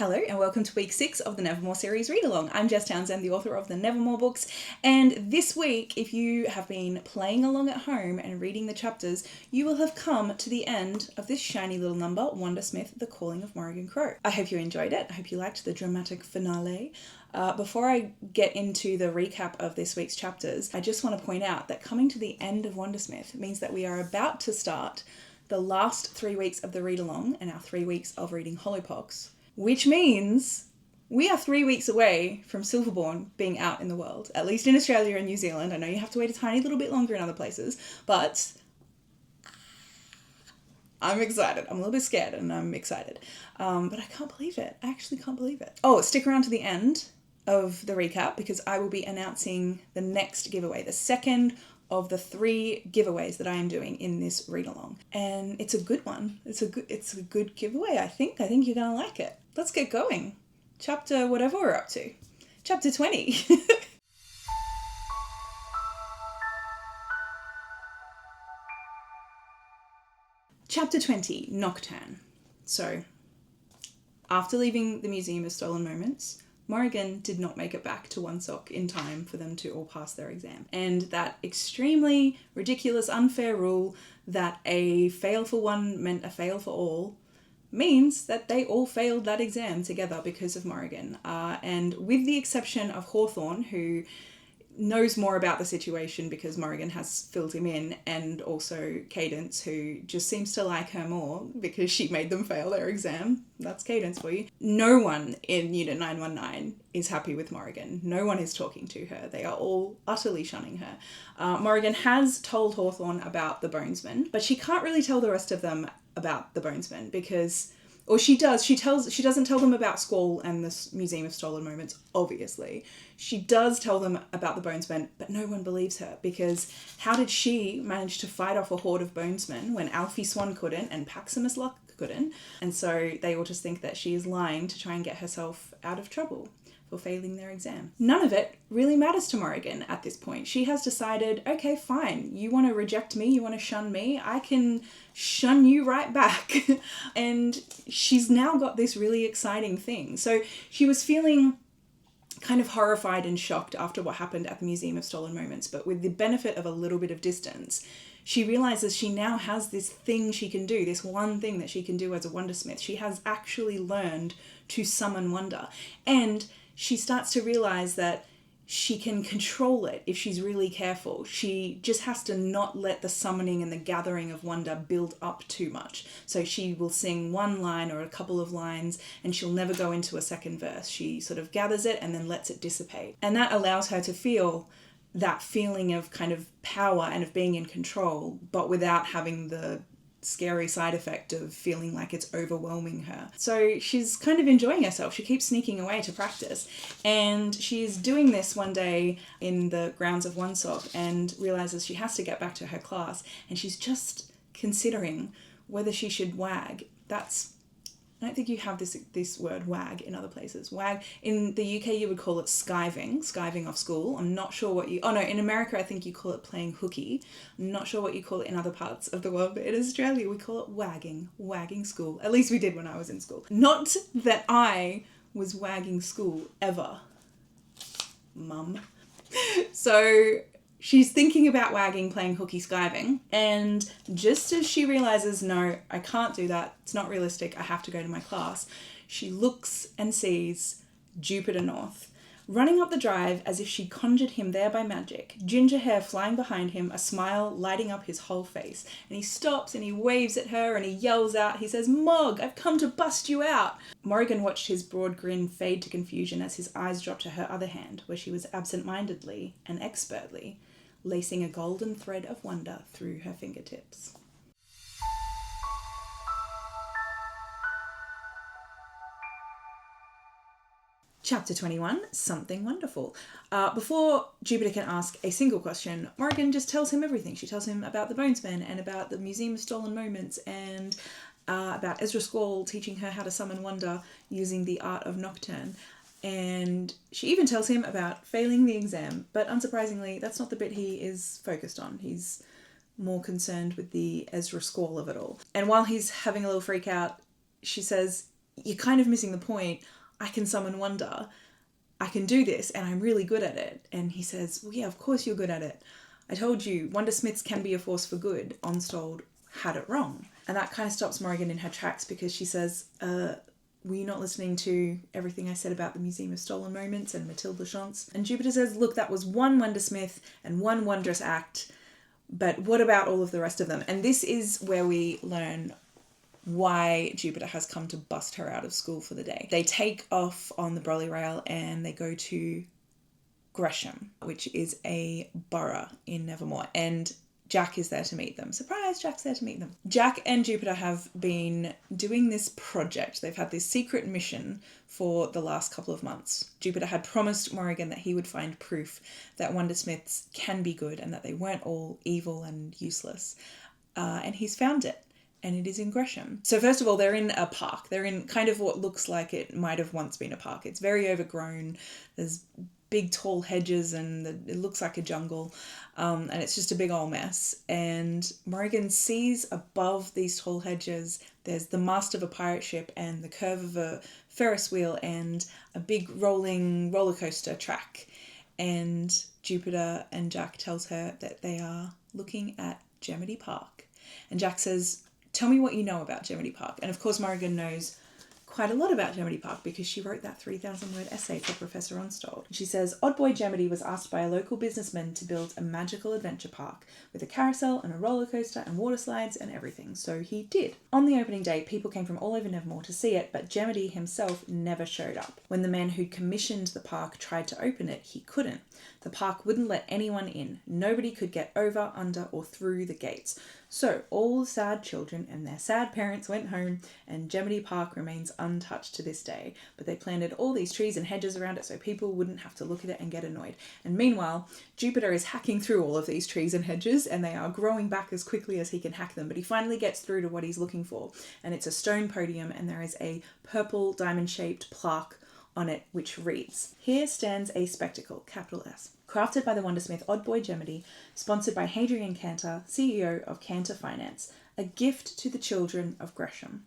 Hello and welcome to week 6 of the Nevermoor Series Readalong. I'm Jess Townsend, the author of the Nevermoor books, and this week, if you have been playing along at home and reading the chapters, you will have come to the end of this shiny little number, Wundersmith, The Calling of Morrigan Crow. I hope you enjoyed it. I hope you liked the dramatic finale. Before I get into the recap of this week's chapters, I just want to point out that coming to the end of Wundersmith means that we are about to start the last 3 weeks of the read-along and our 3 weeks of reading HOLLOWPOX, which means we are 3 weeks away from SILVERBORN being out in the world, at least in Australia and New Zealand. I know you have to wait a tiny little bit longer in other places, but I'm excited. I'm a little bit scared and I'm excited. But I can't believe it. I actually can't believe it. Oh, stick around to the end of the recap because I will be announcing the next giveaway, the second of the 3 giveaways that I am doing in this read-along. And it's a good one. It's a good giveaway, I think. I think you're going to like it. Let's get going. Chapter whatever we're up to. Chapter 20. Chapter 20, Nocturne. So, after leaving the Museum of Stolen Moments, Morrigan did not make it back to Woonsock in time for them to all pass their exam. And that extremely ridiculous, unfair rule that a fail for one meant a fail for all means that they all failed that exam together because of Morrigan. And with the exception of Hawthorne, who knows more about the situation because Morrigan has filled him in, and also Cadence, who just seems to like her more because she made them fail their exam. That's Cadence for you. No one in Unit 919 is happy with Morrigan. No one is talking to her. They are all utterly shunning her. Morrigan has told Hawthorne about the Bonesman, but she can't really tell the rest of them about the Bonesman because... Or she does. She doesn't tell them about Squall and the Museum of Stolen Moments, obviously. She does tell them about the Bonesmen, but no one believes her because how did she manage to fight off a horde of Bonesmen when Alfie Swan couldn't and Paximus Luck couldn't? And so they all just think that she is lying to try and get herself out of trouble for failing their exam. None of it really matters to Morrigan at this point. She has decided, okay, fine, you want to reject me, you want to shun me, I can shun you right back. And she's now got this really exciting thing. So she was feeling kind of horrified and shocked after what happened at the Museum of Stolen Moments, but with the benefit of a little bit of distance, she realizes she now has this thing she can do, this one thing that she can do as a Wundersmith. She has actually learned to summon wonder. And she starts to realize that she can control it if she's really careful. She just has to not let the summoning and the gathering of wonder build up too much. So she will sing one line or a couple of lines and she'll never go into a second verse. She sort of gathers it and then lets it dissipate. And that allows her to feel that feeling of kind of power and of being in control, but without having the scary side effect of feeling like it's overwhelming her. So she's kind of enjoying herself. She keeps sneaking away to practice. And she's doing this one day in the grounds of Woonsock and realizes she has to get back to her class. And she's just considering whether she should wag. I don't think you have this word wag in other places. Wag, in the UK you would call it skiving off school. I'm not sure what in America I think you call it playing hooky. I'm not sure what you call it in other parts of the world, but in Australia we call it wagging school. At least we did when I was in school. Not that I was wagging school ever, mum. So she's thinking about wagging, playing hooky skiving, and just as she realizes, no, I can't do that, it's not realistic, I have to go to my class, she looks and sees Jupiter North, running up the drive as if she conjured him there by magic, ginger hair flying behind him, a smile lighting up his whole face. And he stops and he waves at her and he yells out, he says, "Mog, I've come to bust you out." Morrigan watched his broad grin fade to confusion as his eyes dropped to her other hand, where she was absent-mindedly and expertly lacing a golden thread of wonder through her fingertips. Chapter 21, Something Wonderful. Before Jupiter can ask a single question, Morrigan just tells him everything. She tells him about the Bonesmen and about the Museum of Stolen Moments and about Ezra Squall teaching her how to summon wonder using the art of Nocturne. And she even tells him about failing the exam, but unsurprisingly, that's not the bit he is focused on. He's more concerned with the Ezra Squall of it all. And while he's having a little freak out, she says, you're kind of missing the point. I can summon wonder. I can do this and I'm really good at it. And he says, well, yeah, of course you're good at it. I told you, Wundersmiths can be a force for good. Onstold had it wrong. And that kind of stops Morrigan in her tracks because she says, were you not listening to everything I said about the Museum of Stolen Moments and Mathilde Lachance? And Jupiter says, look, that was one Wundersmith and one wondrous act, but what about all of the rest of them? And this is where we learn why Jupiter has come to bust her out of school for the day. They take off on the Brolly Rail and they go to Gresham, which is a borough in Nevermoor, and Jack is there to meet them. Surprise, Jack's there to meet them. Jack and Jupiter have been doing this project. They've had this secret mission for the last couple of months. Jupiter had promised Morrigan that he would find proof that Wundersmiths can be good and that they weren't all evil and useless. And he's found it. And it is in Gresham. So first of all, they're in a park. They're in kind of what looks like it might have once been a park. It's very overgrown. There's big tall hedges and it looks like a jungle. And it's just a big old mess. And Morrigan sees above these tall hedges, there's the mast of a pirate ship and the curve of a Ferris wheel and a big rolling roller coaster track. And Jupiter and Jack tells her that they are looking at Gemity Park. And Jack says, tell me what you know about Gemity Park. And of course, Morrigan knows quite a lot about Gemity Park because she wrote that 3,000-word essay for Professor Onstold. She says, Odd Boy Gemity was asked by a local businessman to build a magical adventure park with a carousel and a roller coaster and water slides and everything. So he did. On the opening day, people came from all over Nevermoor to see it, but Gemity himself never showed up. When the man who commissioned the park tried to open it, he couldn't. The park wouldn't let anyone in. Nobody could get over, under, or through the gates. So all the sad children and their sad parents went home, and Gemity Park remains untouched to this day. But they planted all these trees and hedges around it so people wouldn't have to look at it and get annoyed. And meanwhile, Jupiter is hacking through all of these trees and hedges, and they are growing back as quickly as he can hack them. But he finally gets through to what he's looking for, and it's a stone podium, and there is a purple diamond-shaped plaque on it which reads, Here stands a spectacle, capital S, crafted by the Wundersmith Odd Boy Gemity, sponsored by Hadrian Cantor, CEO of Cantor Finance, a gift to the children of Gresham.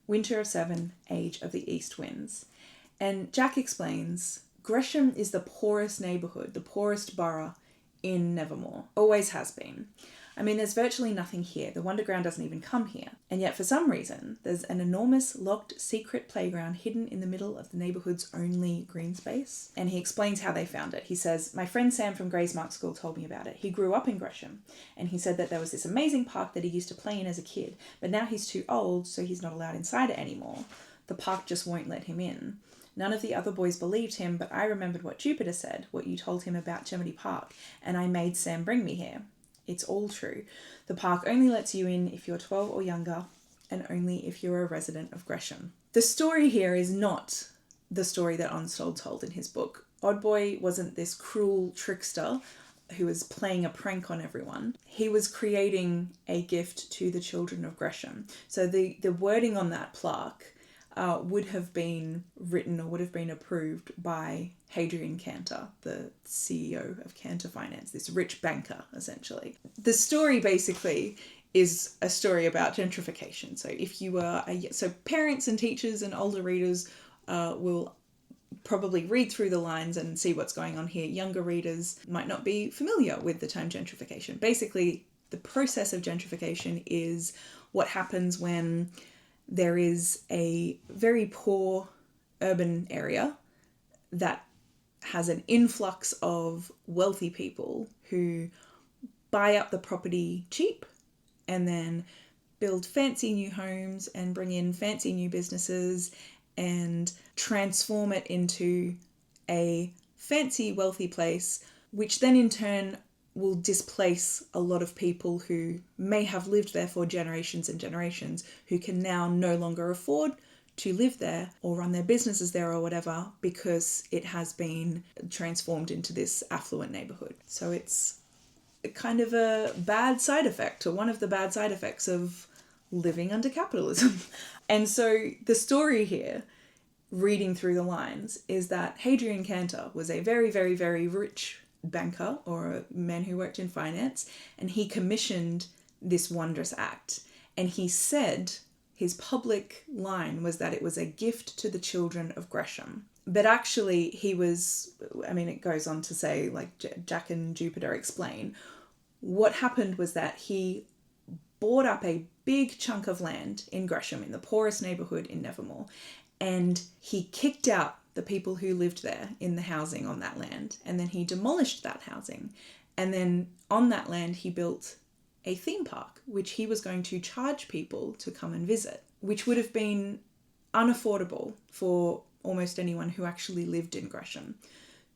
Winter of 7, Age of the East Winds. And Jack explains, Gresham is the poorest neighbourhood, the poorest borough in Nevermoor. Always has been. I mean, there's virtually nothing here. The Wonderground doesn't even come here. And yet, for some reason, there's an enormous, locked, secret playground hidden in the middle of the neighbourhood's only green space. And he explains how they found it. He says, my friend Sam from Gray's Mark School told me about it. He grew up in Gresham. And he said that there was this amazing park that he used to play in as a kid. But now he's too old, so he's not allowed inside it anymore. The park just won't let him in. None of the other boys believed him, but I remembered what Jupiter said, what you told him about Gemity Park, and I made Sam bring me here. It's all true. The park only lets you in if you're 12 or younger, and only if you're a resident of Gresham. The story here is not the story that Onstold told in his book. Oddboy wasn't this cruel trickster who was playing a prank on everyone. He was creating a gift to the children of Gresham. So the wording on that plaque would have been written or would have been approved by Hadrian Cantor, the CEO of Cantor Finance, this rich banker, essentially. The story basically is a story about gentrification. So if you are, so parents and teachers and older readers will probably read through the lines and see what's going on here. Younger readers might not be familiar with the term gentrification. Basically, the process of gentrification is what happens when there is a very poor urban area that has an influx of wealthy people who buy up the property cheap and then build fancy new homes and bring in fancy new businesses and transform it into a fancy wealthy place, which then in turn will displace a lot of people who may have lived there for generations and generations, who can now no longer afford to live there or run their businesses there or whatever, because it has been transformed into this affluent neighborhood. So it's kind of a bad side effect, or one of the bad side effects of living under capitalism. And so the story here, reading through the lines, is that Hadrian Cantor was a very, very, very rich banker, or a man who worked in finance, and he commissioned this wondrous act. And he said his public line was that it was a gift to the children of Gresham. But actually he was, I mean, it goes on to say, like Jack and Jupiter explain, what happened was that he bought up a big chunk of land in Gresham, in the poorest neighbourhood in Nevermoor, and he kicked out the people who lived there in the housing on that land, and then he demolished that housing, and then on that land he built a theme park, which he was going to charge people to come and visit, which would have been unaffordable for almost anyone who actually lived in Gresham.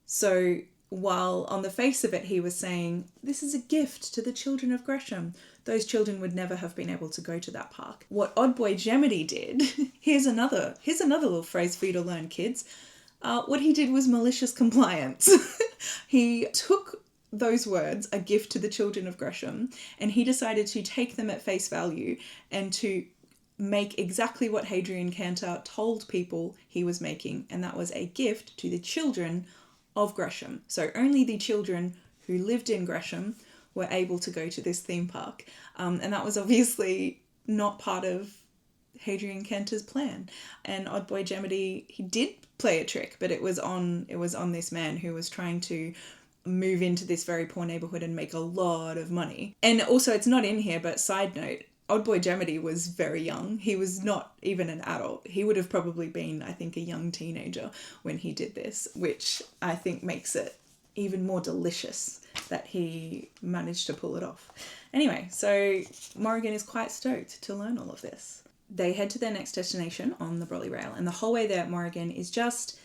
So while on the face of it he was saying, this is a gift to the children of Gresham, those children would never have been able to go to that park. What Odd Boy Jemity did, here's another little phrase for you to learn, kids. What he did was malicious compliance. He took those words, a gift to the children of Gresham, and he decided to take them at face value and to make exactly what Hadrian Cantor told people he was making, and that was a gift to the children of Gresham. So only the children who lived in Gresham were able to go to this theme park. And that was obviously not part of Hadrian Cantor's plan. And Odd Boy Jemity, he did play a trick, but it was on this man who was trying to move into this very poor neighborhood and make a lot of money. And also, it's not in here, but side note, Odd Boy Jemity was very young. He was not even an adult. He would have probably been, I think, a young teenager when he did this, which I think makes it even more delicious that he managed to pull it off. Anyway, so Morrigan is quite stoked to learn all of this. They head to their next destination on the Brolly Rail, and the whole way there, Morrigan is just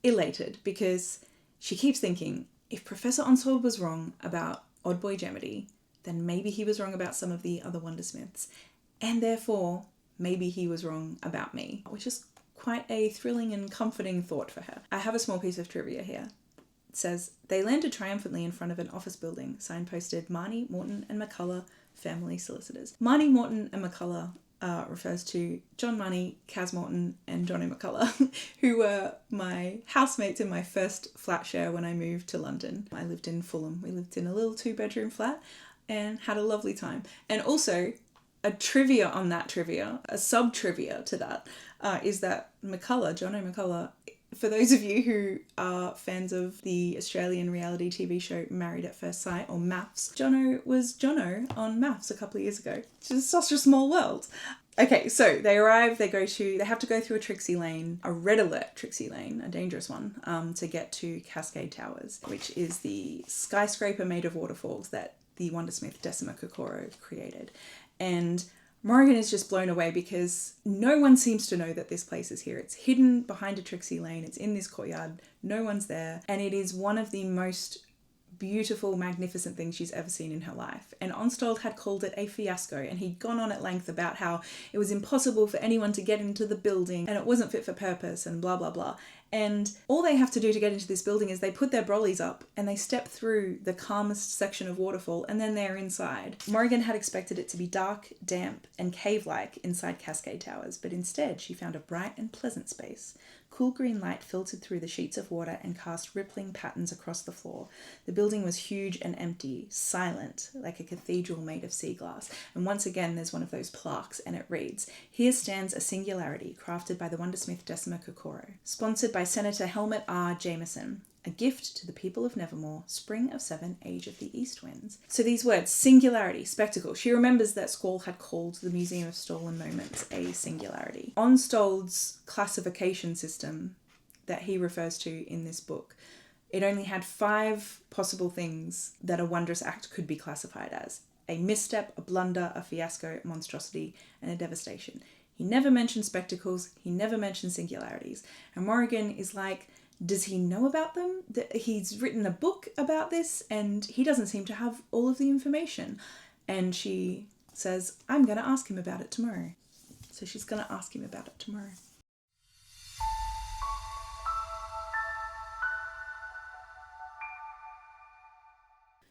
elated because she keeps thinking, if Professor Onstold was wrong about Odd Boy Jemity, then maybe he was wrong about some of the other Wundersmiths, and therefore maybe he was wrong about me, which is quite a thrilling and comforting thought for her. I have a small piece of trivia here. It says, they landed triumphantly in front of an office building, signposted Marnie, Morton and McCullough, family solicitors. Marnie, Morton and McCullough refers to John Marnie, Kaz Morton and Johnny McCullough, who were my housemates in my first flat share when I moved to London. I lived in Fulham. We lived in a little 2-bedroom flat and had a lovely time. And also, a trivia on that trivia, a sub-trivia to that, is that McCullough, Jono McCullough, for those of you who are fans of the Australian reality TV show Married at First Sight, or MAFS, Jono was Jono on MAFS a couple of years ago. It's just such a small world. Okay, so they arrive, they have to go through a Trixie Lane, a red alert Trixie Lane, a dangerous one, to get to Cascade Towers, which is the skyscraper made of waterfalls that the Wundersmith Decima Kokoro created. And Morrigan is just blown away because no one seems to know that this place is here. It's hidden behind a Trixie Lane. It's in this courtyard. No one's there. And it is one of the most beautiful, magnificent things she's ever seen in her life. And Onstold had called it a fiasco, and he'd gone on at length about how it was impossible for anyone to get into the building and it wasn't fit for purpose and blah, blah, blah. And all they have to do to get into this building is they put their brollies up and they step through the calmest section of waterfall and then they're inside. Morrigan had expected it to be dark, damp and cave-like inside Cascade Towers, but instead she found a bright and pleasant space. Cool green light filtered through the sheets of water and cast rippling patterns across the floor. The building was huge and empty, silent, like a cathedral made of sea glass. And once again, there's one of those plaques, and it reads, "Here stands a singularity crafted by the Wundersmith Decima Kokoro, sponsored by Senator Helmut R. Jameson. A gift to the people of Nevermoor, spring of 7, age of the east winds." So these words, singularity, spectacle. She remembers that Squall had called the Museum of Stolen Moments a singularity. Onstold's classification system that he refers to in this book, it only had 5 possible things that a wondrous act could be classified as: a misstep, a blunder, a fiasco, a monstrosity, and a devastation. He never mentioned spectacles, he never mentioned singularities. And Morrigan is like, does he know about them? He's written a book about this and he doesn't seem to have all of the information. And she says, I'm going to ask him about it tomorrow. So she's going to ask him about it tomorrow.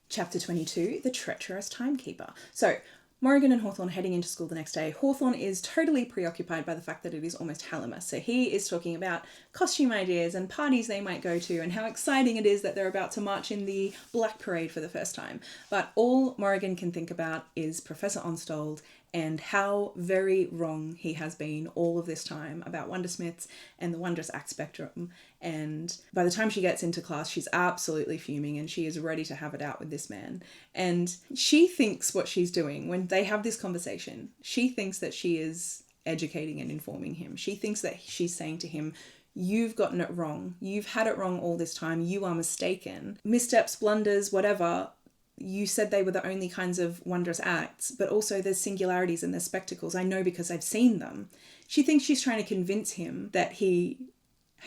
Chapter 22, The Treacherous Timekeeper. So Morrigan and Hawthorne heading into school the next day. Hawthorne is totally preoccupied by the fact that it is almost Hallowmas. So he is talking about costume ideas and parties they might go to and how exciting it is that they're about to march in the Black Parade for the first time. But all Morrigan can think about is Professor Onstold and how very wrong he has been all of this time about Wundersmiths and the wondrous act spectrum. And by the time she gets into class, she's absolutely fuming and she is ready to have it out with this man. And she thinks what she's doing when they have this conversation, she thinks that she is educating and informing him. She thinks that she's saying to him, you've gotten it wrong. You've had it wrong all this time. You are mistaken. Missteps, blunders, whatever. You said they were the only kinds of wondrous acts, but also there's singularities and there's spectacles. I know because I've seen them. She thinks she's trying to convince him that he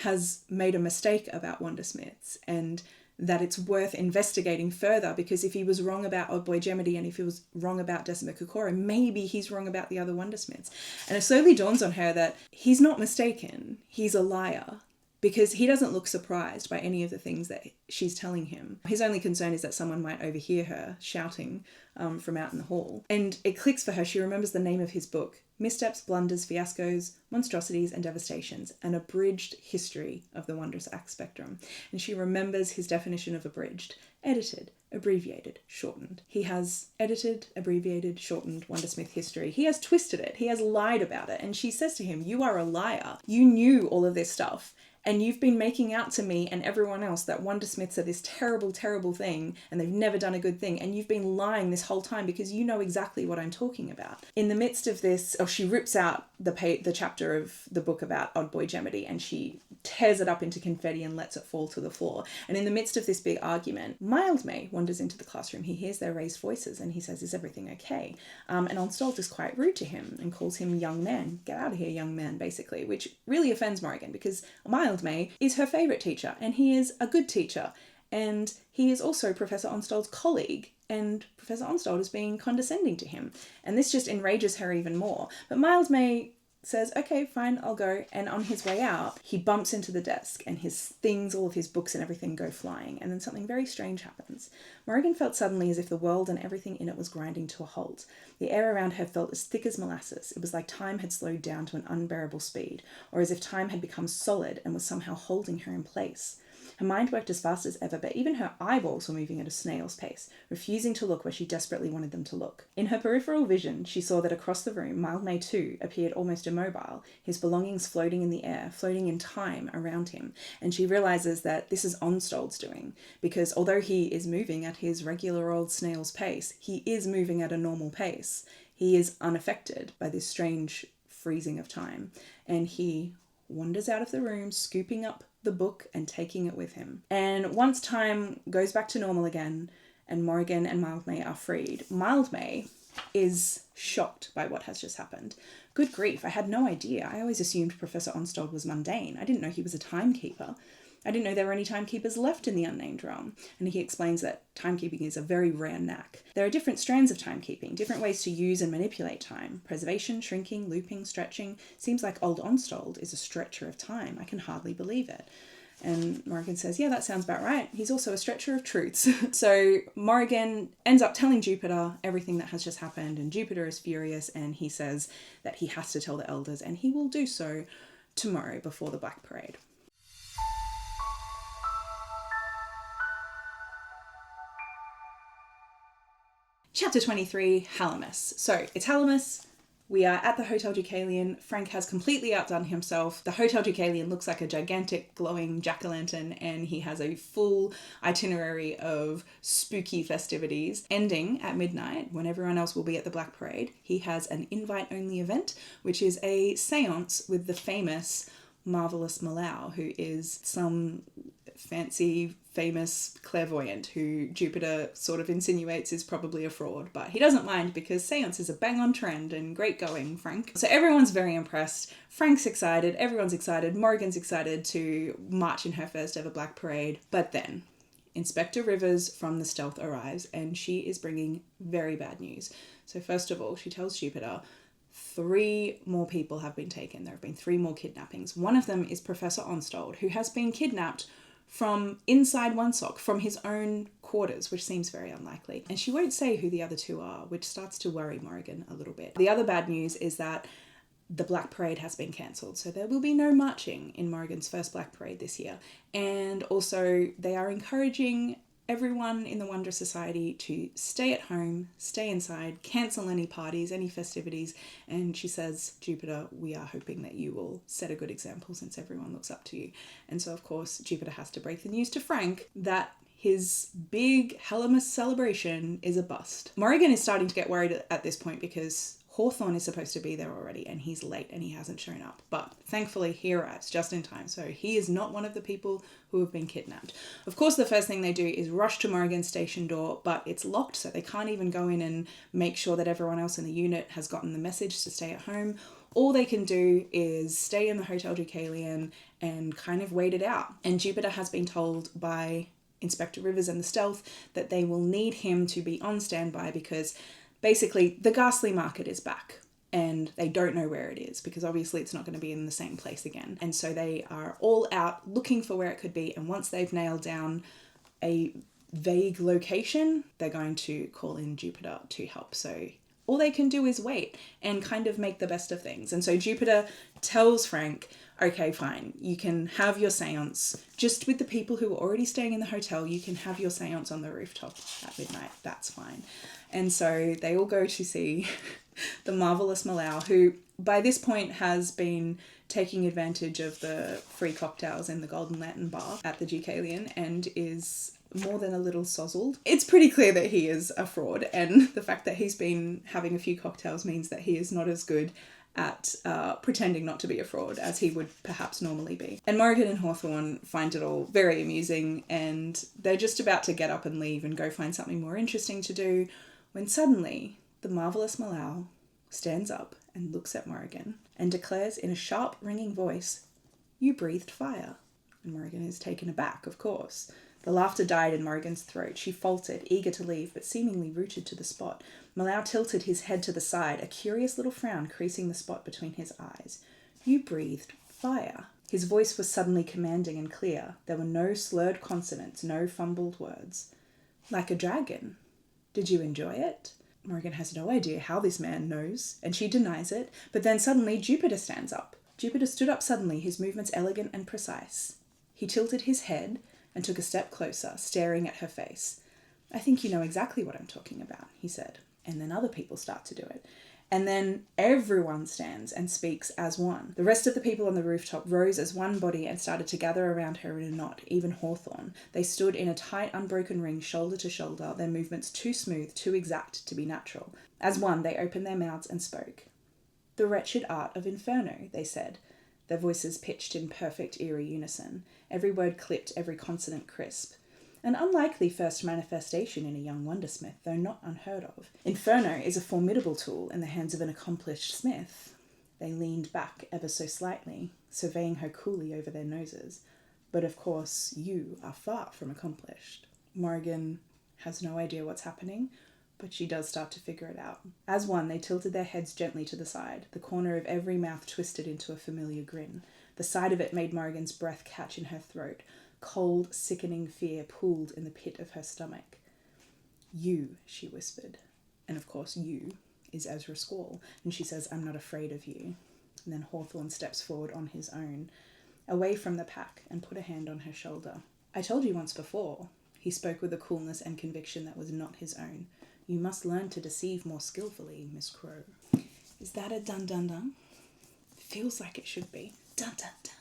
has made a mistake about Wundersmiths and that it's worth investigating further, because if he was wrong about Old Boy Gemity and if he was wrong about Decima Kokoro, maybe he's wrong about the other Wundersmiths. And it slowly dawns on her that he's not mistaken. He's a liar. Because he doesn't look surprised by any of the things that she's telling him. His only concern is that someone might overhear her shouting from out in the hall. And it clicks for her. She remembers the name of his book, Missteps, Blunders, Fiascos, Monstrosities and Devastations, an abridged history of the wondrous act spectrum. And she remembers his definition of abridged: edited, abbreviated, shortened. He has edited, abbreviated, shortened Wundersmith history. He has twisted it. He has lied about it. And she says to him, you are a liar. You knew all of this stuff. And you've been making out to me and everyone else that Wundersmiths are this terrible, terrible thing and they've never done a good thing. And you've been lying this whole time because you know exactly what I'm talking about. In the midst of this, she rips out the chapter of the book about Odd Boy Gemity and she tears it up into confetti and lets it fall to the floor. And in the midst of this big argument, Mildmay wanders into the classroom. He hears their raised voices and he says, is everything okay? And Onstold is quite rude to him and calls him young man. Get out of here, young man, basically, which really offends Morrigan because Mildmay is her favourite teacher and he is a good teacher. And he is also Professor Onstold's colleague, and Professor Onstold is being condescending to him. And this just enrages her even more. But Mildmay says, okay, fine, I'll go. And on his way out, he bumps into the desk and his things, all of his books and everything go flying. And then something very strange happens. Morrigan felt suddenly as if the world and everything in it was grinding to a halt. The air around her felt as thick as molasses. It was like time had slowed down to an unbearable speed, or as if time had become solid and was somehow holding her in place. Her mind worked as fast as ever, but even her eyeballs were moving at a snail's pace, refusing to look where she desperately wanted them to look. In her peripheral vision, she saw that across the room, Mildmay too appeared almost immobile, his belongings floating in the air, floating in time around him. And she realizes that this is Onstold's doing, because although he is moving at his regular old snail's pace, he is moving at a normal pace. He is unaffected by this strange freezing of time, and he wanders out of the room, scooping up the book and taking it with him. And once time goes back to normal again and Morrigan and Mildmay are freed, Mildmay is shocked by what has just happened. Good grief, I had no idea. I always assumed Professor Onstold was mundane. I didn't know he was a timekeeper. I didn't know there were any timekeepers left in the unnamed realm. And he explains that timekeeping is a very rare knack. There are different strands of timekeeping, different ways to use and manipulate time. Preservation, shrinking, looping, stretching. Seems like old Onstold is a stretcher of time. I can hardly believe it. And Morrigan says, yeah, that sounds about right. He's also a stretcher of truths. So Morrigan ends up telling Jupiter everything that has just happened, and Jupiter is furious and he says that he has to tell the elders, and he will do so tomorrow before the Black Parade. Chapter 23, Hallowmas. So it's Hallowmas. We are at the Hotel Deucalion. Frank has completely outdone himself. The Hotel Deucalion looks like a gigantic glowing jack-o'-lantern, and he has a full itinerary of spooky festivities ending at midnight when everyone else will be at the Black Parade. He has an invite-only event, which is a seance with the famous Marvelous Malau, who is some fancy, famous clairvoyant who Jupiter sort of insinuates is probably a fraud, but he doesn't mind because seances are bang on trend and great going, Frank. So everyone's very impressed. Frank's excited, everyone's excited, Morrigan's excited to march in her first ever Black Parade, but then Inspector Rivers from the Stealth arrives and she is bringing very bad news. So first of all, she tells Jupiter 3 more people have been taken. There have been 3 more kidnappings. One of them is Professor Onstold, who has been kidnapped from inside Wunsock, from his own quarters, which seems very unlikely. And she won't say who the other 2 are, which starts to worry Morrigan a little bit. The other bad news is that the Black Parade has been cancelled, so there will be no marching in Morrigan's first Black Parade this year. And also, they are encouraging everyone in the Wonder Society to stay at home, stay inside, cancel any parties, any festivities. And she says, Jupiter, we are hoping that you will set a good example since everyone looks up to you. And so, of course, Jupiter has to break the news to Frank that his big Hellmas celebration is a bust. Morrigan is starting to get worried at this point because Hawthorne is supposed to be there already and he's late and he hasn't shown up. But thankfully he arrives just in time. So he is not one of the people who have been kidnapped. Of course, the first thing they do is rush to Morrigan's station door, but it's locked, so they can't even go in and make sure that everyone else in the unit has gotten the message to stay at home. All they can do is stay in the Hotel Deucalion and kind of wait it out. And Jupiter has been told by Inspector Rivers and the Stealth that they will need him to be on standby because basically the ghastly market is back and they don't know where it is because obviously it's not going to be in the same place again. And so they are all out looking for where it could be, and once they've nailed down a vague location, they're going to call in Jupiter to help. So all they can do is wait and kind of make the best of things. And so Jupiter tells Frank, okay, fine, you can have your seance. Just with the people who are already staying in the hotel, you can have your seance on the rooftop at midnight. That's fine. And so they all go to see the marvelous Malau, who by this point has been taking advantage of the free cocktails in the Golden Lantern bar at the Deucalion and is more than a little sozzled. It's pretty clear that he is a fraud, and the fact that he's been having a few cocktails means that he is not as good at pretending not to be a fraud as he would perhaps normally be. And Morrigan and Hawthorne find it all very amusing, and they're just about to get up and leave and go find something more interesting to do when suddenly the marvelous Malau stands up and looks at Morrigan and declares in a sharp, ringing voice, "You breathed fire." And Morrigan is taken aback, of course. The laughter died in Morrigan's throat. She faltered, eager to leave, but seemingly rooted to the spot. Malau tilted his head to the side, a curious little frown creasing the spot between his eyes. "You breathed fire." His voice was suddenly commanding and clear. There were no slurred consonants, no fumbled words. "Like a dragon. Did you enjoy it?" Morrigan has no idea how this man knows, and she denies it, but then suddenly Jupiter stands up. Jupiter stood up suddenly, his movements elegant and precise. He tilted his head and took a step closer, staring at her face. "I think you know exactly what I'm talking about," he said. And then other people start to do it. And then everyone stands and speaks as one. The rest of the people on the rooftop rose as one body and started to gather around her in a knot, even Hawthorne. They stood in a tight, unbroken ring, shoulder to shoulder, their movements too smooth, too exact to be natural. As one, they opened their mouths and spoke. "The wretched art of Inferno," they said, their voices pitched in perfect, eerie unison, every word clipped, every consonant crisp. An unlikely first manifestation in a young wondersmith, though not unheard of. Inferno is a formidable tool in the hands of an accomplished smith. They leaned back ever so slightly, surveying her coolly over their noses. But of course, you are far from accomplished. Morrigan has no idea what's happening, but she does start to figure it out. As one, they tilted their heads gently to the side, the corner of every mouth twisted into a familiar grin. The sight of it made Morrigan's breath catch in her throat. Cold, sickening fear pooled in the pit of her stomach. "You," she whispered. And of course, "you" is Ezra Squall, and she says, "I'm not afraid of you." And then Hawthorne steps forward on his own, away from the pack, and put a hand on her shoulder. "I told you once before," he spoke with a coolness and conviction that was not his own. "You must learn to deceive more skillfully, Miss Crow." Is that a dun-dun-dun? Feels like it should be. Dun-dun-dun.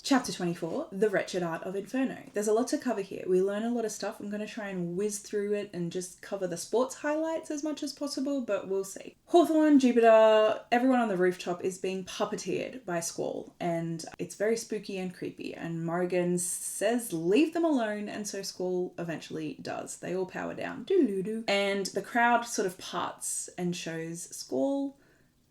Chapter 24, The Wretched Art of Inferno. There's a lot to cover here. We learn a lot of stuff. I'm going to try and whiz through it and just cover the sports highlights as much as possible, but we'll see. Hawthorne, Jupiter, everyone on the rooftop is being puppeteered by Squall, and it's very spooky and creepy, and Morrigan says leave them alone, and so Squall eventually does. They all power down. Doo-doo-doo. And the crowd sort of parts and shows Squall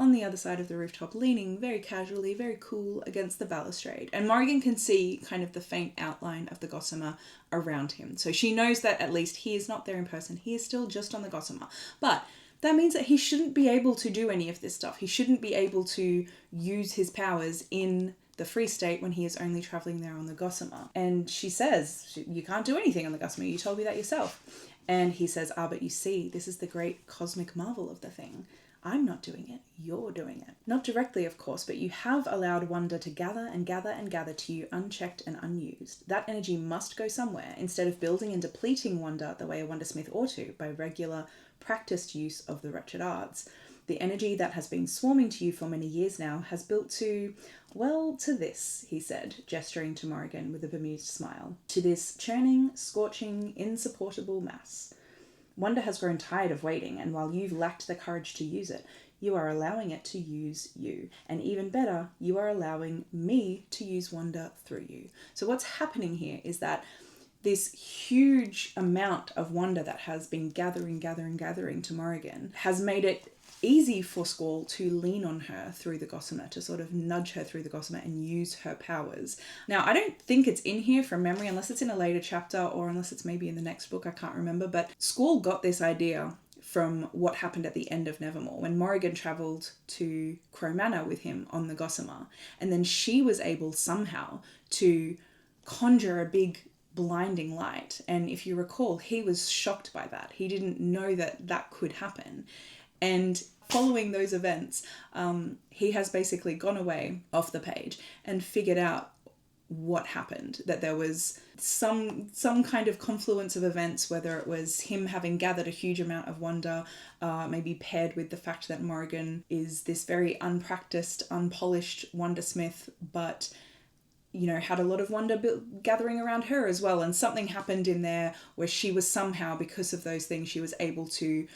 on the other side of the rooftop, leaning very casually, very cool against the balustrade. And Morrigan can see kind of the faint outline of the gossamer around him. So she knows that at least he is not there in person. He is still just on the gossamer. But that means that he shouldn't be able to do any of this stuff. He shouldn't be able to use his powers in the Free State when he is only travelling there on the gossamer. And she says, "You can't do anything on the gossamer. You told me that yourself." And he says, "But you see, this is the great cosmic marvel of the thing. I'm not doing it, you're doing it. Not directly, of course, but you have allowed wonder to gather and gather and gather to you unchecked and unused. That energy must go somewhere instead of building and depleting wonder the way a wondersmith ought to by regular, practiced use of the wretched arts. The energy that has been swarming to you for many years now has built to, well, to this, he said, gesturing to Morrigan with a bemused smile. To this churning, scorching, insupportable mass. Wonder has grown tired of waiting, and while you've lacked the courage to use it, you are allowing it to use you. And even better, you are allowing me to use wonder through you. So what's happening here is that this huge amount of wonder that has been gathering to Morrigan has made it easy for Squall to lean on her through the gossamer, to sort of nudge her through the gossamer and use her powers. Now, I don't think it's in here from memory, unless it's in a later chapter or unless it's maybe in the next book, I can't remember, but Squall got this idea from what happened at the end of Nevermoor, when Morrigan travelled to Crow Manor with him on the gossamer, and then she was able somehow to conjure a big blinding light. And if you recall, he was shocked by that. He didn't know that that could happen. And following those events, he has basically gone away off the page and figured out what happened, that there was some kind of confluence of events, whether it was him having gathered a huge amount of wonder, maybe paired with the fact that Morrigan is this very unpracticed, unpolished wondersmith, but had a lot of wonder gathering around her as well. And something happened in there where she was somehow, because of those things, she was able to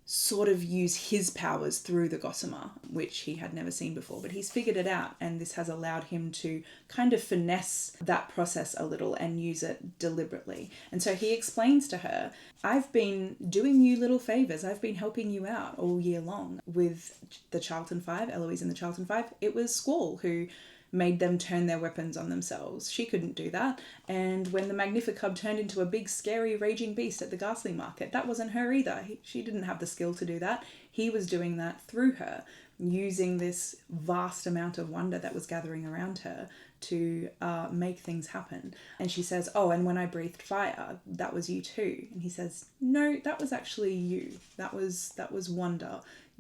sort of use his powers through the gossamer, which he had never seen before. But he's figured it out, and this has allowed him to kind of finesse that process a little and use it deliberately. And so he explains to her, I've been doing you little favours. I've been helping you out all year long with the Charlton Five, Eloise and the Charlton Five. It was Squall who made them turn their weapons on themselves. She couldn't do that. And when the Magnificub turned into a big, scary, raging beast at the Ghastly Market, that wasn't her either. She didn't have the skill to do that. He was doing that through her, using this vast amount of wonder that was gathering around her to make things happen. And she says, oh, and when I breathed fire, that was you too. And he says, no, that was actually you. That was wonder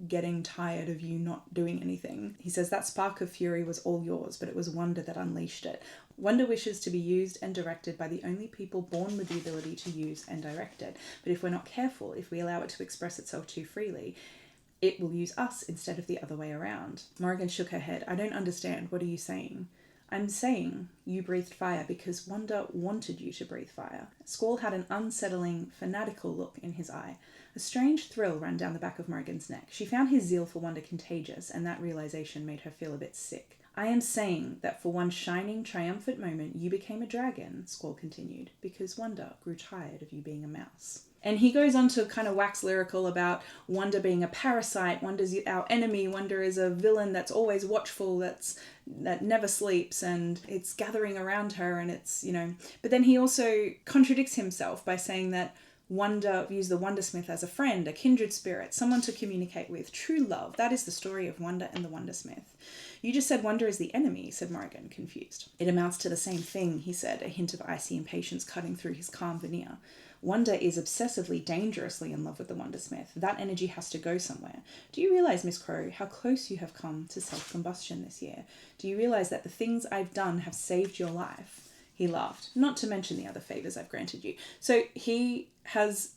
getting tired of you not doing anything. He says that spark of fury was all yours, but it was wonder that unleashed it. Wonder wishes to be used and directed by the only people born with the ability to use and direct it. But if we're not careful, if we allow it to express itself too freely, it will use us instead of the other way around. Morrigan shook her head. I don't understand. What are you saying? I'm saying you breathed fire because wonder wanted you to breathe fire. Squall had an unsettling, fanatical look in his eye. A strange thrill ran down the back of Morrigan's neck. She found his zeal for wonder contagious, and that realization made her feel a bit sick. I am saying that for one shining, triumphant moment you became a dragon, Squall continued, because wonder grew tired of you being a mouse. And he goes on to kind of wax lyrical about wonder being a parasite, wonder's our enemy, wonder is a villain that's always watchful, that never sleeps, and it's gathering around her, and it's, But then he also contradicts himself by saying that wonder views the wondersmith as a friend, a kindred spirit, someone to communicate with, true love. That is the story of wonder and the wondersmith. You just said wonder is the enemy, said Morrigan, confused. It amounts to the same thing, he said, a hint of icy impatience cutting through his calm veneer. Wonder is obsessively, dangerously in love with the wondersmith. That energy has to go somewhere. Do you realise, Miss Crow, how close you have come to self-combustion this year? Do you realise that the things I've done have saved your life? He laughed, not to mention the other favours I've granted you. So he has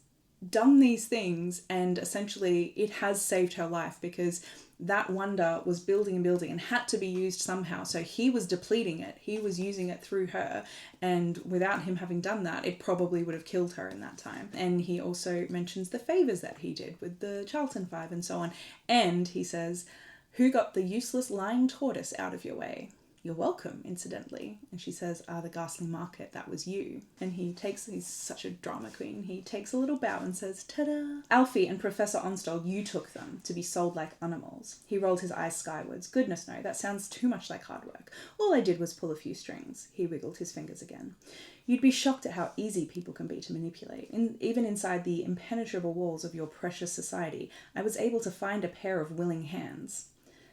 done these things, and essentially it has saved her life because that wonder was building and building and had to be used somehow. So he was depleting it. He was using it through her. And without him having done that, it probably would have killed her in that time. And he also mentions the favours that he did with the Charlton Five and so on. And he says, who got the useless lying tortoise out of your way? You're welcome, incidentally. And she says, the Ghastly Market, that was you. And he's such a drama queen, he takes a little bow and says, ta-da! Alfie and Professor Onstall, you took them to be sold like animals. He rolled his eyes skywards. Goodness no, that sounds too much like hard work. All I did was pull a few strings. He wiggled his fingers again. You'd be shocked at how easy people can be to manipulate. Even inside the impenetrable walls of your precious society, I was able to find a pair of willing hands.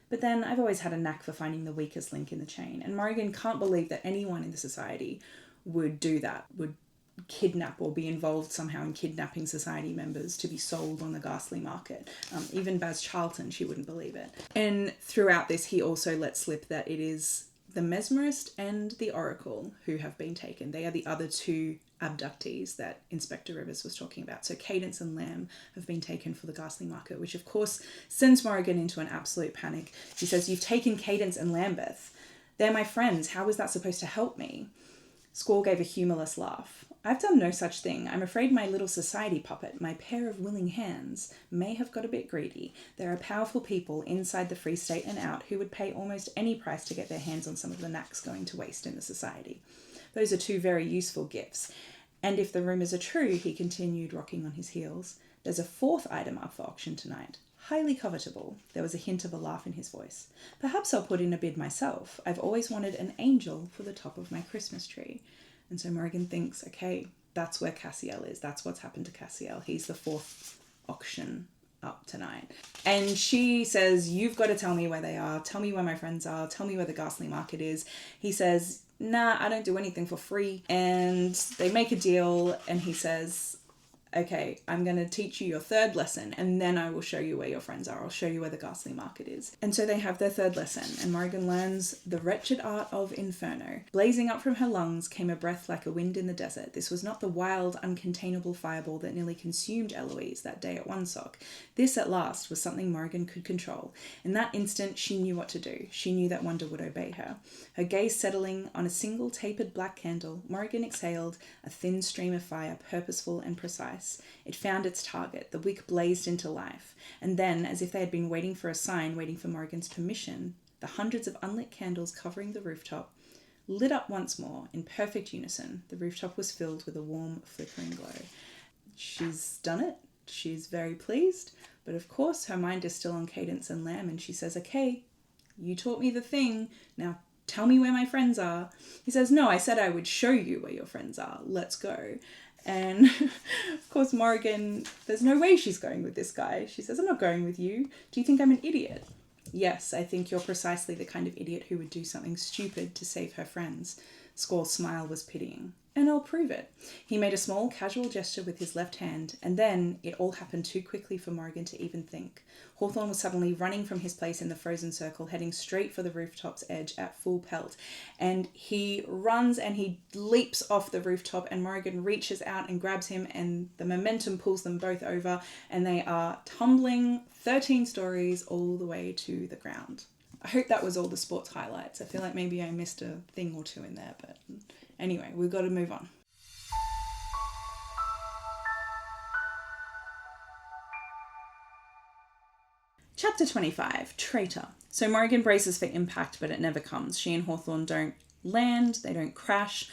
But then I've always had a knack for finding the weakest link in the chain, and Morrigan can't believe that anyone in the society would do that, would kidnap or be involved somehow in kidnapping society members to be sold on the ghastly market. Even Baz Charlton, she wouldn't believe it. And throughout this, he also lets slip that it is the mesmerist and the oracle who have been taken. They are the other two abductees that Inspector Rivers was talking about. So Cadence and Lamb have been taken for the ghastly market, which of course sends Morrigan into an absolute panic. He says, "You've taken Cadence and Lambeth. They're my friends. How is that supposed to help me?" Squall gave a humourless laugh. "I've done no such thing. I'm afraid my little society puppet, my pair of willing hands, may have got a bit greedy. There are powerful people inside the Free State and out who would pay almost any price to get their hands on some of the knacks going to waste in the society. Those are two very useful gifts. And if the rumours are true," he continued, rocking on his heels, "there's a fourth item up for auction tonight. Highly covetable." There was a hint of a laugh in his voice. "Perhaps I'll put in a bid myself. I've always wanted an angel for the top of my Christmas tree." And so Morrigan thinks, okay, that's where Cassiel is. That's what's happened to Cassiel. He's the fourth auction up tonight. And she says, "You've got to tell me where they are. Tell me where my friends are. Tell me where the ghastly market is." He says, "Nah, I don't do anything for free." And they make a deal, and he says, "Okay, I'm going to teach you your third lesson, and then I will show you where your friends are. I'll show you where the ghastly market is." And so they have their third lesson, and Morrigan learns the wretched art of inferno. Blazing up from her lungs came a breath like a wind in the desert. This was not the wild, uncontainable fireball that nearly consumed Eloise that day at Onesock. This, at last, was something Morrigan could control. In that instant, she knew what to do. She knew that Wonder would obey her. Her gaze settling on a single tapered black candle, Morrigan exhaled a thin stream of fire, purposeful and precise. It found its target. The wick blazed into life. And then, as if they had been waiting for a sign, waiting for Morrigan's permission, the hundreds of unlit candles covering the rooftop lit up once more in perfect unison. The rooftop was filled with a warm, flickering glow. She's done it. She's very pleased. But of course, her mind is still on Cadence and Lamb, and she says, "Okay, you taught me the thing. Now tell me where my friends are." He says, "No, I said I would show you where your friends are. Let's go." And of course, Morrigan, there's no way she's going with this guy. She says, "I'm not going with you. Do you think I'm an idiot?" "Yes, I think you're precisely the kind of idiot who would do something stupid to save her friends." Squall's smile was pitying. "And I'll prove it." He made a small, casual gesture with his left hand, and then it all happened too quickly for Morrigan to even think. Hawthorne was suddenly running from his place in the frozen circle, heading straight for the rooftop's edge at full pelt. And he runs and he leaps off the rooftop, and Morrigan reaches out and grabs him, and the momentum pulls them both over, and they are tumbling 13 stories all the way to the ground. I hope that was all the sports highlights. I feel like maybe I missed a thing or two in there, but anyway, we've got to move on. Chapter 25, Traitor. So Morrigan braces for impact, but it never comes. She and Hawthorne don't land, they don't crash.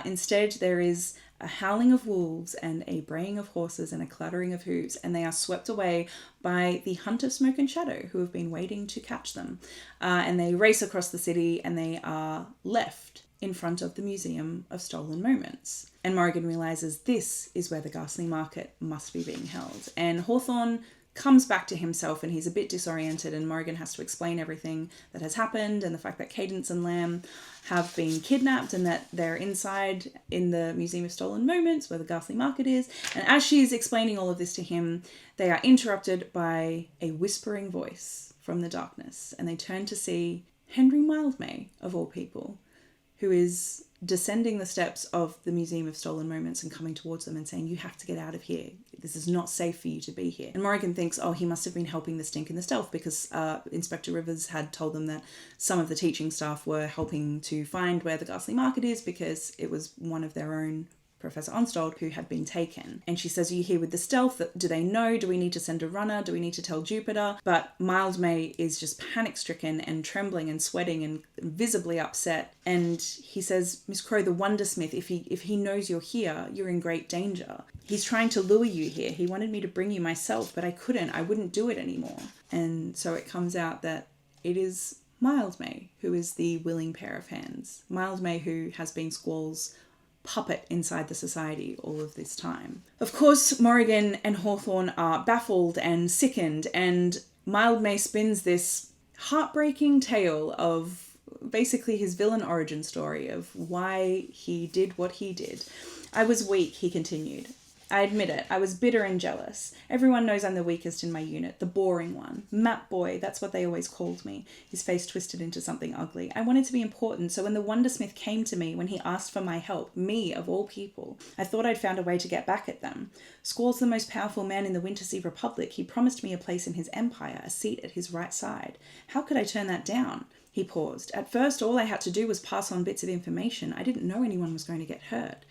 Instead, there is a howling of wolves and a braying of horses and a clattering of hooves, and they are swept away by the Hunt of Smoke and Shadow, who have been waiting to catch them. And they race across the city, and they are left in front of the Museum of Stolen Moments. And Morrigan realises this is where the ghastly market must be being held. And Hawthorne comes back to himself, and he's a bit disoriented, and Morrigan has to explain everything that has happened and the fact that Cadence and Lamb have been kidnapped and that they're inside in the Museum of Stolen Moments where the ghastly market is. And as she's explaining all of this to him, they are interrupted by a whispering voice from the darkness, and they turn to see Henry Mildmay, of all people, who is descending the steps of the Museum of Stolen Moments and coming towards them and saying, "You have to get out of here. This is not safe for you to be here." And Morrigan thinks, oh, he must have been helping the Stink and the Stealth, because Inspector Rivers had told them that some of the teaching staff were helping to find where the ghastly market is because it was one of their own, Professor Onstold, who had been taken. And she says, "Are you here with the Stealth? Do they know? Do we need to send a runner? Do we need to tell Jupiter?" But Mildmay is just panic-stricken and trembling and sweating and visibly upset. And he says, "Miss Crow, the Wundersmith, if he knows you're here, you're in great danger. He's trying to lure you here. He wanted me to bring you myself, but I couldn't. I wouldn't do it anymore." And so it comes out that it is Mildmay who is the willing pair of hands. Mildmay, who has been Squall's puppet inside the society all of this time. Of course, Morrigan and Hawthorne are baffled and sickened, and Mildmay spins this heartbreaking tale of basically his villain origin story of why he did what he did. I was weak, he continued. I admit it, I was bitter and jealous. Everyone knows I'm the weakest in my unit, the boring one. Map boy, that's what they always called me. His face twisted into something ugly. I wanted to be important, so when the Wundersmith came to me, when he asked for my help, me of all people, I thought I'd found a way to get back at them. Squall's the most powerful man in the Wintersea Republic. He promised me a place in his empire, a seat at his right side. How could I turn that down? He paused. At first, all I had to do was pass on bits of information. I didn't know anyone was going to get hurt.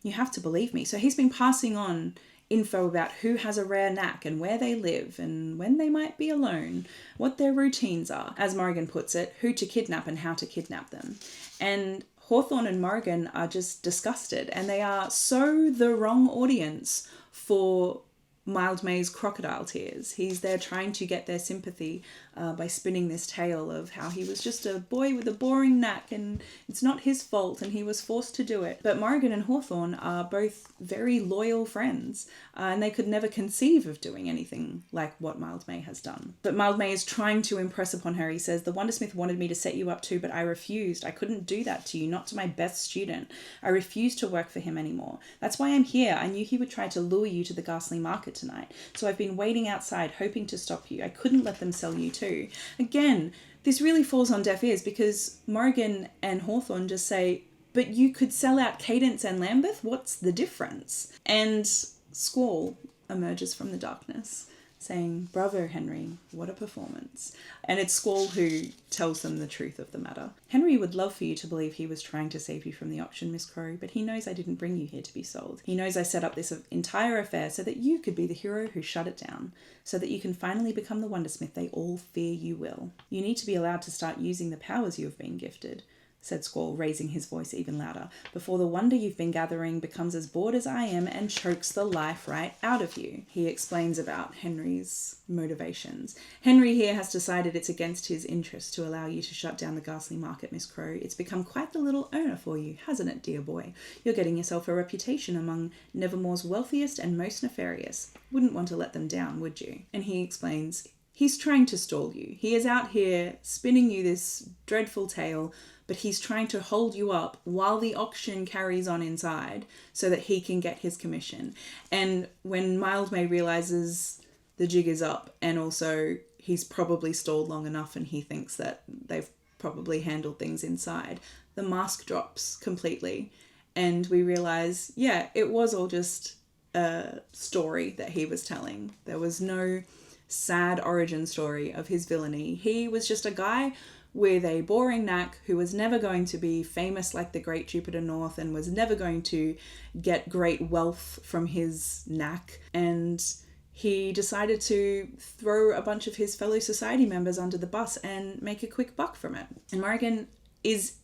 You have to believe me. So he's been passing on info about who has a rare knack and where they live and when they might be alone, what their routines are, as Morrigan puts it, who to kidnap and how to kidnap them. And Hawthorne and Morrigan are just disgusted, and they are so the wrong audience for Mildmay's crocodile tears. He's there trying to get their sympathy by spinning this tale of how he was just a boy with a boring knack and it's not his fault and he was forced to do it. But Morrigan and Hawthorne are both very loyal friends and they could never conceive of doing anything like what Mildmay has done. But Mildmay is trying to impress upon her. He says, the Wundersmith wanted me to set you up too, but I refused. I couldn't do that to you, not to my best student. I refused to work for him anymore. That's why I'm here. I knew he would try to lure you to the ghastly market tonight. So I've been waiting outside, hoping to stop you. I couldn't let them sell you too. Again, this really falls on deaf ears because Morrigan and Hawthorne just say, but you could sell out Cadence and Lambeth? What's the difference? And Squall emerges from the darkness saying, bravo, Henry, what a performance. And it's Squall who tells them the truth of the matter. Henry would love for you to believe he was trying to save you from the auction, Miss Crow, but he knows I didn't bring you here to be sold. He knows I set up this entire affair so that you could be the hero who shut it down, so that you can finally become the Wundersmith they all fear you will. You need to be allowed to start using the powers you have been gifted, said Squall, raising his voice even louder, before the wonder you've been gathering becomes as bored as I am and chokes the life right out of you. He explains about Henry's motivations. Henry here has decided it's against his interest to allow you to shut down the ghastly market, Miss Crow. It's become quite the little owner for you, hasn't it, dear boy? You're getting yourself a reputation among Nevermoor's wealthiest and most nefarious. Wouldn't want to let them down, would you? And he explains, he's trying to stall you. He is out here spinning you this dreadful tale, but he's trying to hold you up while the auction carries on inside so that he can get his commission. And when Mildmay realizes the jig is up and also he's probably stalled long enough and he thinks that they've probably handled things inside, the mask drops completely. And we realize, yeah, it was all just a story that he was telling. There was no sad origin story of his villainy. He was just a guy with a boring knack who was never going to be famous like the great Jupiter North and was never going to get great wealth from his knack. And he decided to throw a bunch of his fellow society members under the bus and make a quick buck from it. And Morrigan is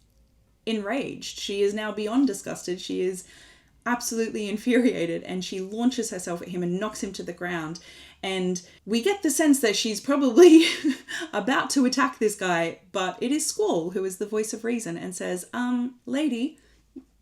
enraged. She is now beyond disgusted. She is absolutely infuriated and she launches herself at him and knocks him to the ground. And we get the sense that she's probably about to attack this guy, but it is Squall who is the voice of reason and says, lady,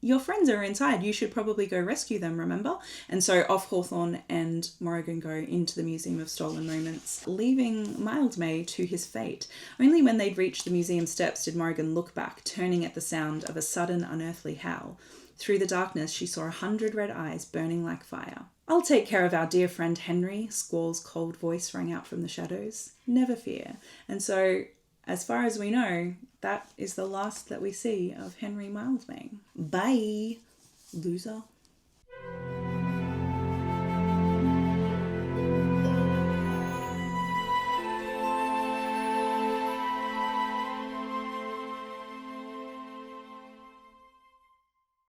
your friends are inside. You should probably go rescue them, remember? And so off Hawthorne and Morrigan go into the Museum of Stolen Moments, leaving Mildmay to his fate. Only when they'd reached the museum steps did Morrigan look back, turning at the sound of a sudden unearthly howl. Through the darkness, she saw 100 red eyes burning like fire. I'll take care of our dear friend Henry, Squall's cold voice rang out from the shadows. Never fear. And so, as far as we know, that is the last that we see of Henry Mildmay. Bye, loser.